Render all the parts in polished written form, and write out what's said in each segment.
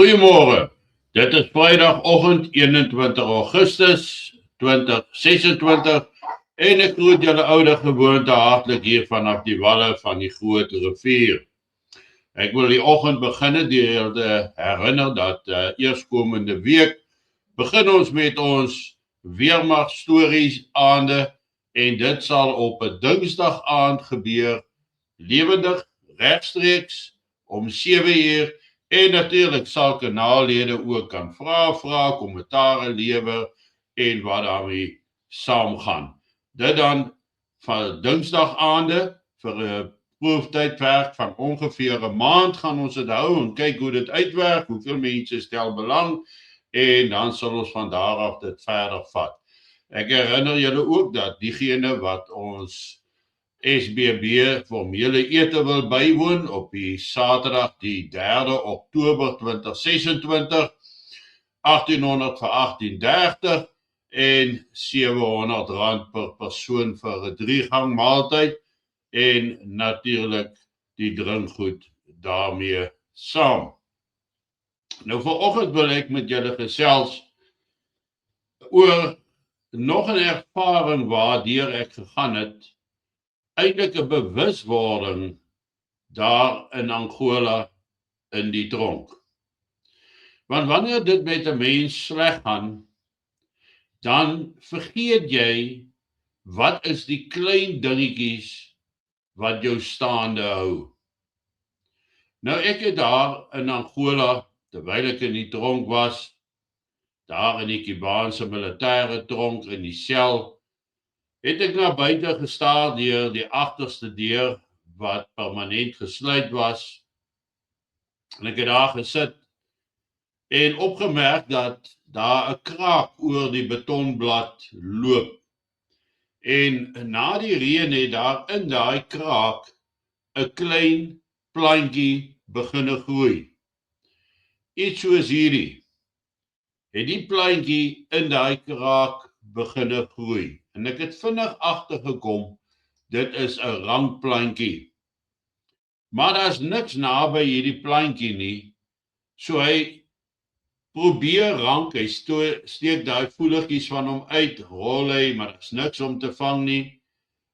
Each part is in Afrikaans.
Goeiemôre. Dit is Vrydagoggend 21 Augustus 2026 en ek groet julle oude gewoonte hartlik hier vanaf die walle van die Groot Rivier. Ek wil die oggend begin deur te herinner dat eerskomende week begin ons met ons weermag stories aande en dit sal op 'n Dinsdag aand gebeur, lewendig regstreeks om 7 uur. En natuurlik sal kanaallede ook kan vra, kommentare lewer en wat daarmee saamgaan. Dit dan van Dinsdag aande vir 'n proeftydwerk van ongeveer 'n maand gaan ons dit hou en kyk hoe dit uitwerk, hoeveel mense stel belang en dan sal ons van daar af dit verder vat. Ek herinner julle ook dat diegene wat ons SBB formele ete wil bywoon op die Saterdag die 3de Oktober 2026, 1800 vir 18:30 en R700 per persoon vir 'n 3-gang maaltyd en natuurlik die drinkgoed daarmee saam. Nou vanoggend wil ek met julle gesels oor nog 'n ervaring waardeur ek gegaan het, eintlik 'n bewuswording daar in Angola in die tronk. Want wanneer dit met 'n mens sleg gaan, dan vergeet jy wat is die klein dingetjies wat jou staande hou. Nou ek het daar in Angola, terwyl ek in die tronk was, daar in die Kubaanse militêre tronk in die sel, het ek na buite gestaar deur die agterste deur wat permanent gesluit was. En ek het daar gesit en opgemerk dat daar 'n kraak oor die betonblad loop. En na die reën het daar in daai kraak 'n klein plantjie begine groei. Iets soos hierdie. Het die plantjie in daai kraak begine groei. En ek het vinnig agtergekom, dit is 'n rankplantjie. Maar daar's niks naby hierdie plantjie nie, so hy probeer rank, hy steek daai voeliggies van hom uit, rol hy, maar daar's niks om te vang nie.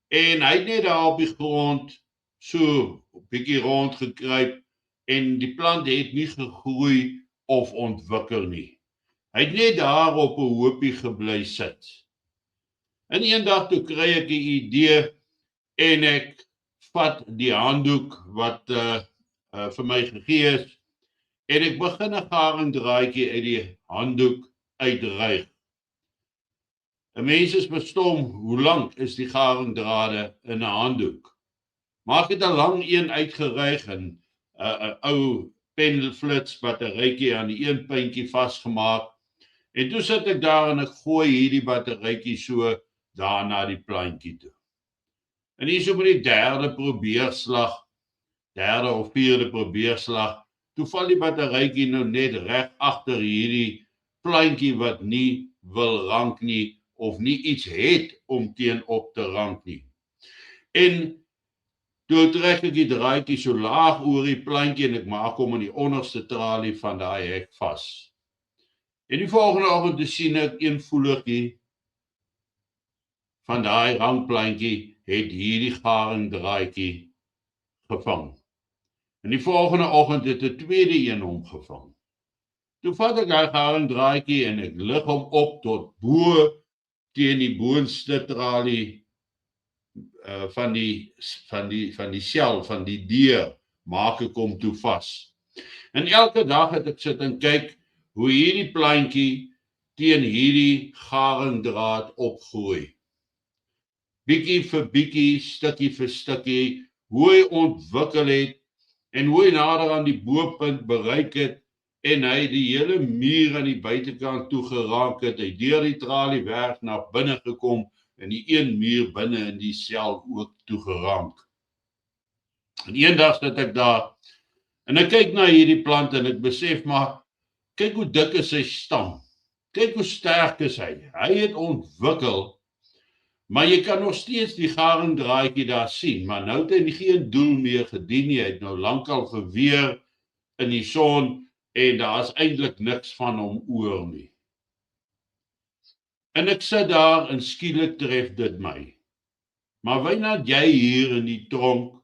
En hy het net daar op die grond so 'n bietjie rond gekruip en die plant het nie gegroei of ontwikkel nie. Hy het net daar op 'n hoopie gebly sit. En eendag toe kry ek 'n idee en ek vat die handdoek wat vir my gegee is en ek begin 'n garingdraadjie uit die handdoek uitryg. 'n Mens is bestom, hoe lank is die garingdrade in 'n handdoek? Maar ek het 'n lang een uitgeryg en 'n ou pendelflits batterytjie aan die een puntjie vasgemaak. En toe sit ek daar en ek gooi hierdie batterytjie so daar na die plantjie toe. En hier so met die derde of vierde probeerslag, toe val die batterytjie nou net reg agter hierdie plantjie wat nie wil rank nie of nie iets het om teenop te rank nie. En toe trek ek die draadjie so laag oor die plantjie en ek maak hom in die onderste tralie van daai hek vas. En die volgende oggend te sien ek een voeliggie van daai rankplantjie het hierdie garingdraadjie gevang. En die volgende oggend het 'n tweede een hom gevang. Toe vat ek daai garingdraadjie en ek lig hom op tot bo teen die boonste tralie van die sel, van die deur, maak ek hom toe vas. En elke dag het ek sit en kyk hoe hierdie plantjie teen hierdie garingdraad opgroei. Bietjie vir bietjie, stukkie vir stukkie, hoe hy ontwikkel het en hoe hy nader aan die bopunt bereik het en hy die hele muur aan die buitekant toe geraak het, hy deur die traliewerk na binne gekom en die een muur binne in die sel ook toe geraak. En eendag sit ek daar en ek kyk na hierdie plant en ek besef maar, kyk hoe dik is sy stam, kyk hoe sterk is hy, hy het ontwikkel. Maar jy kan nog steeds die garingdraadjie daar sien, maar nou het hy geen doel meer gedien nie, hy het nou lankal geweer in die son en daar is eintlik niks van hom oor nie. En ek sit daar en skielik tref dit my. Maar Wynand, jy hier in die tronk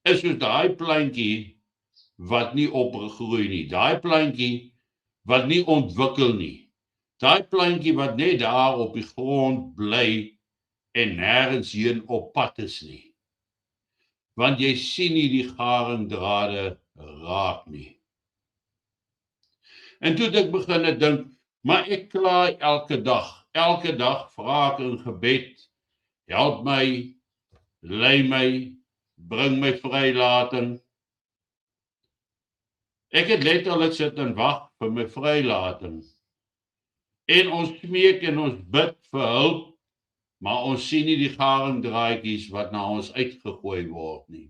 is soos daai plantjie wat nie opgegroei nie, daai plantjie wat nie ontwikkel nie, daai plantjie wat net daar op die grond bly en nêrens heen op pad is nie. Want jy sien nie die garingdrade raak nie. En toe het ek begin dink, maar ek kla elke dag vra ek in gebed, help my, lei my, bring my vrylating. Ek het letterlik sit en wag vir my vrylating. En ons smeek en ons bid vir hulp, maar ons sien nie die garingdraadjies wat na ons uitgegooi word nie.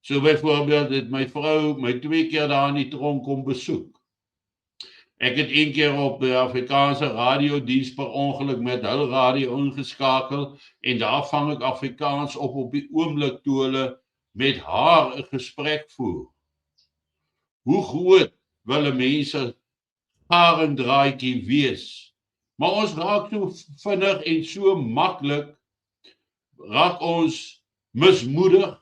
So byvoorbeeld het my vrou my 2 keer daar in die tronk kom besoek. Ek het 1 keer op die Afrikaanse radiodiens per ongeluk met hul radio ingeskakel en daar vang ek Afrikaans op die oomblik toe hulle met haar 'n gesprek voer. Hoe groot wil 'n mens garingdraadjie wees? Maar ons raak so vinnig en so maklik, raak ons mismoedig,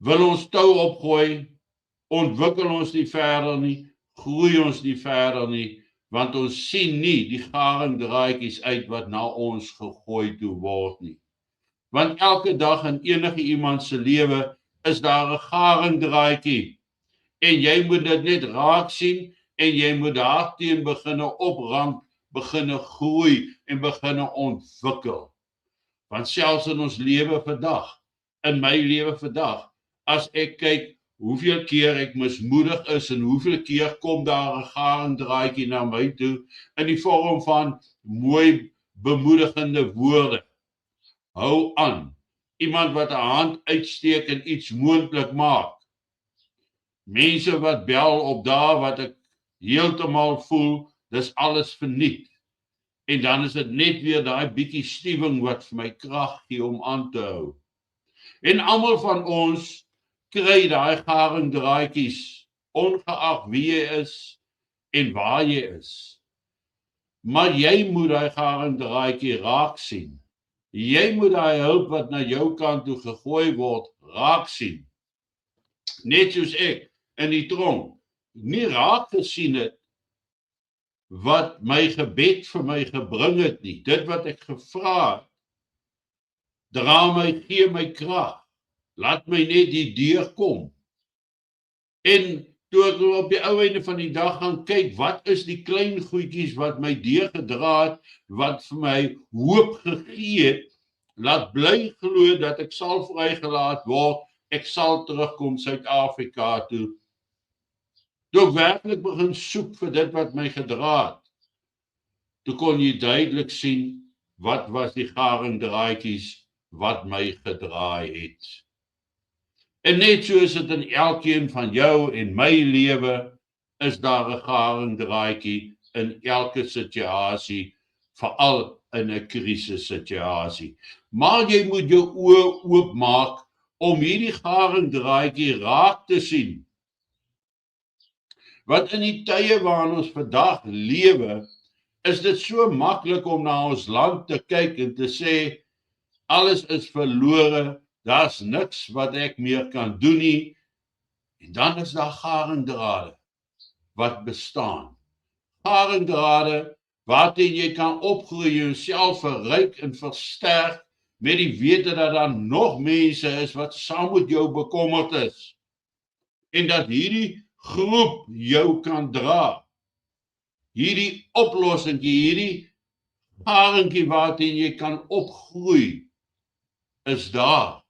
wil ons tou opgooi, ontwikkel ons nie verder nie, groei ons nie verder nie, want ons sien nie die garingdraadjies uit wat na ons gegooi toe word nie. Want elke dag in enige iemand se lewe is daar 'n garingdraadjie en jy moet dit net raak sien en jy moet daarteen beginne opramp, beginne groei en beginne ontwikkel. Want selfs in ons lewe vandag, in my lewe vandag, as ek kyk hoeveel keer ek mismoedig is en hoeveel keer kom daar 'n garingdraadjie na my toe in die vorm van mooi bemoedigende woorde. Hou aan. Iemand wat 'n hand uitsteek en iets moontlik maak. Mense wat bel op dae wat ek heeltemal voel, dis alles verniet. En dan is dit net weer daai bietjie stuwing wat vir my krag gee om aan te hou. En almal van ons kry daai garingdraadjies, ongeag wie jy is en waar jy is. Maar jy moet daai garingdraadjie raak sien. Jy moet daai hulp wat na jou kant toe gegooi word, raak sien. Net soos ek in die tronk nie raak gesien het wat my gebed vir my gebring het nie. Dit wat ek gevra het, dra my, gee my krag. Laat my net die deur kom. En toe ek op die ou einde van die dag gaan kyk, wat is die klein goedjies wat my deur gedra het, wat vir my hoop gegee het, laat bly glo dat ek sal vrygelaat word, ek sal terugkom Suid-Afrika toe. Toe ek werklik begin soek vir dit wat my gedra het, toe kon jy duidelik sien wat was die garingdraadjies wat my gedraai het. En net so is dit in elkeen van jou en my lewe, is daar 'n garingdraadjie in elke situasie, veral in 'n krisissituasie. Maar jy moet jou oë oopmaak om hierdie garingdraadjie raak te sien. Want in die tye waarin ons vandag lewe, is dit so maklik om na ons land te kyk en te sê, alles is verlore, daar's niks wat ek meer kan doen nie, en dan is daar garingdrade wat bestaan. Garingdrade waarteen jy kan opgroei, jouself verryk en versterk met die wete dat daar nog mense is wat saam met jou bekommerd is. En dat hierdie groep jou kan dra. Hierdie oplossingkie, hierdie garingkie waarteen jy kan opgroei, is daar.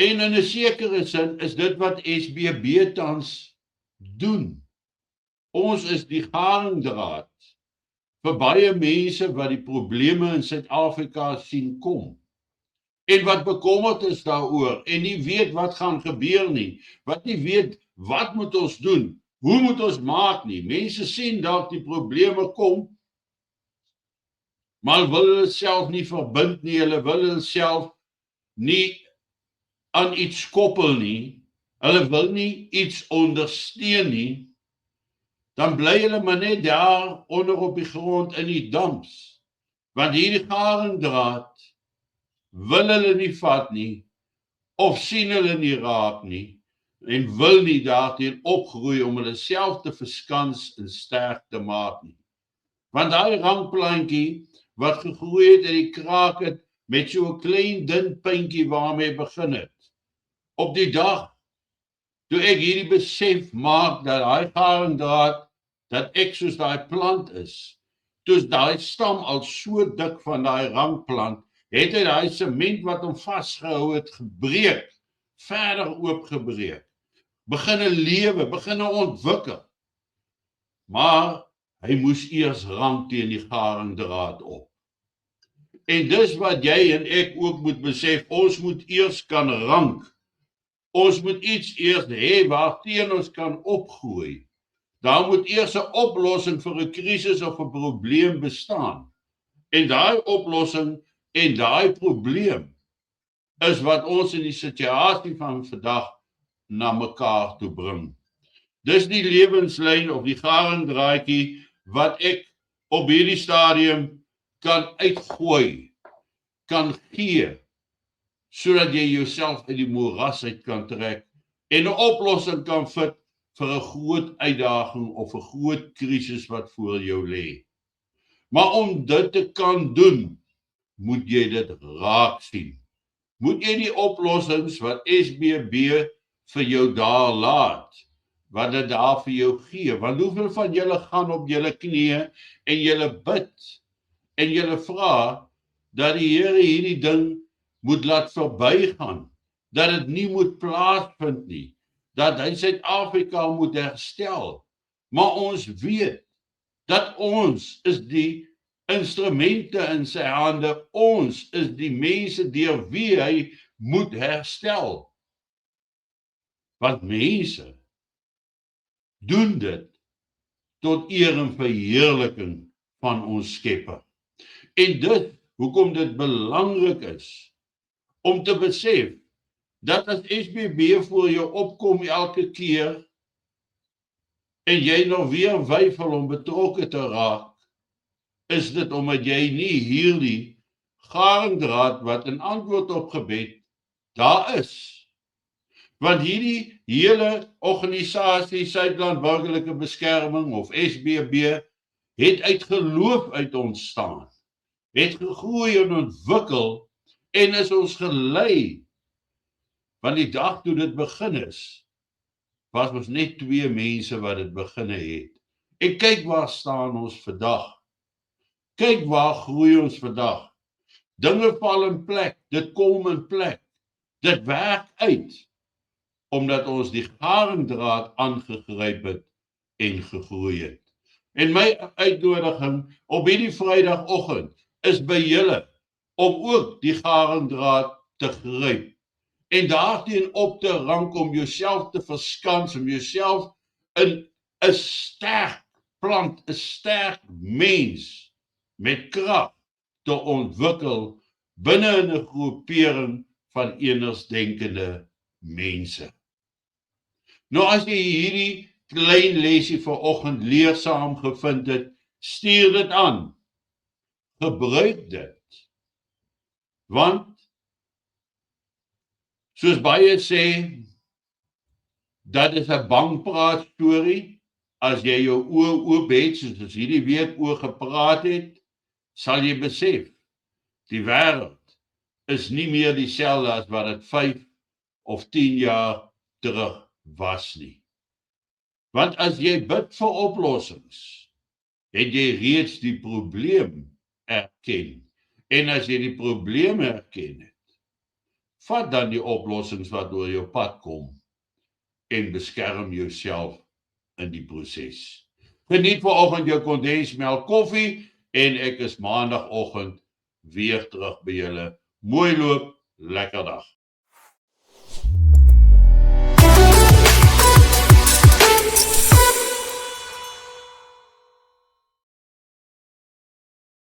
En in 'n sekere sin is dit wat SBB tans doen. Ons is die garingdraad vir baie mense wat die probleme in Suid-Afrika sien kom. En wat bekommerd is daaroor en nie weet wat gaan gebeur nie. Wat nie weet wat moet ons doen? Hoe moet ons maak nie? Mense sien dalk die probleme kom, maar wil hulle self nie verbind nie, hulle wil hulle self nie aan iets koppel nie, hulle wil nie iets ondersteun nie, dan bly hulle maar net daar onder op die grond in die dumps. Want hierdie garingdraad wil hulle nie vat nie, of sien hulle nie raak nie, en wil nie daarteen opgroei om hulle self te verskans en sterk te maak nie. Want daai rankplantjie wat gegroei het in die kraak het, met so 'n klein dun puntjie waarmee begin het. Op die dag toe ek hierdie besef maak dat daai garingdraad, dat ek soos daai plant is, toe daai stam al so dik van daai rankplant, het hy daai sement wat hom vasgehou het gebreek, verder oopgebreek, begin 'n lewe, begin 'n ontwikkel. Maar hy moes eers rank teen die garingdraad op. En dis wat jy en ek ook moet besef, ons moet eers kan rank. Ons moet iets eers hê waarteen ons kan opgroei. Daar moet eers 'n oplossing vir 'n krisis of 'n probleem bestaan. En daai oplossing en daai probleem is wat ons in die situasie van vandag na mekaar toe bring. Dis die lewenslyn of die garingdraadjie wat ek op hierdie stadium kan uitgooi, kan gee, sodat jy jouself uit die moeras uit kan trek en 'n oplossing kan vind vir 'n groot uitdaging of 'n groot krisis wat voor jou lê. Maar om dit te kan doen, moet jy dit raak sien. Moet jy die oplossings wat SBB vir jou daar laat, wat dit daar vir jou gee, want hoeveel van julle gaan op julle knieë en julle bid en julle vra dat die Here hierdie ding moet laat verbygaan, dat dit nie moet plaasvind nie, dat hy Suid-Afrika moet herstel. Maar ons weet dat ons is die instrumente in sy hande, ons is die mense deur wie hy moet herstel. Want mense doen dit tot eer en verheerliking van ons Skepper. En dit, hoekom dit belangrik is, om te besef, dat as SBB voor jou opkom elke keer, en jy nog weer weifel om betrokke te raak, is dit omdat jy nie hierdie garingdraad wat in antwoord op gebed, daar is. Want hierdie hele organisasie, Suidland Burgerlike Beskerming of SBB, het uit geloof uit ontstaan, het gegroei en ontwikkel, en is ons gelei. Want die dag toe dit begin is, was ons net 2 mense wat dit beginne het. En kyk waar staan ons vandag. Kyk waar groei ons vandag. Dinge val in plek, dit kom in plek. Dit werk uit, omdat ons die garingdraad aangegryp het en gegroei het. En my uitnodiging op hierdie Vrydagoggend is by julle, om ook die garingdraad te gryp, en daarteen op te rank om jouself te verskans, om jouself in 'n sterk plant, 'n sterk mens met krag te ontwikkel binne 'n groepering van eensdenkende mense. Nou as jy hierdie klein lesie vanoggend leersaam gevind het, stuur dit aan. Gebruik dit. Want soos baie sê, dat is 'n bangpraat storie. As jy jou oë oop het, soos hierdie week oor gepraat het, sal jy besef, die wêreld is nie meer dieselfde as wat dit 5 of 10 jaar terug was nie. Want as jy bid vir oplossings, het jy reeds die probleem erken. En as jy die probleem erken het, vat dan die oplossings wat oor jou pad kom en beskerm jouself in die proses. Geniet vanoggend jou kondensmelk koffie en ek is maandagoggend weer terug by julle. Mooi loop, lekker dag.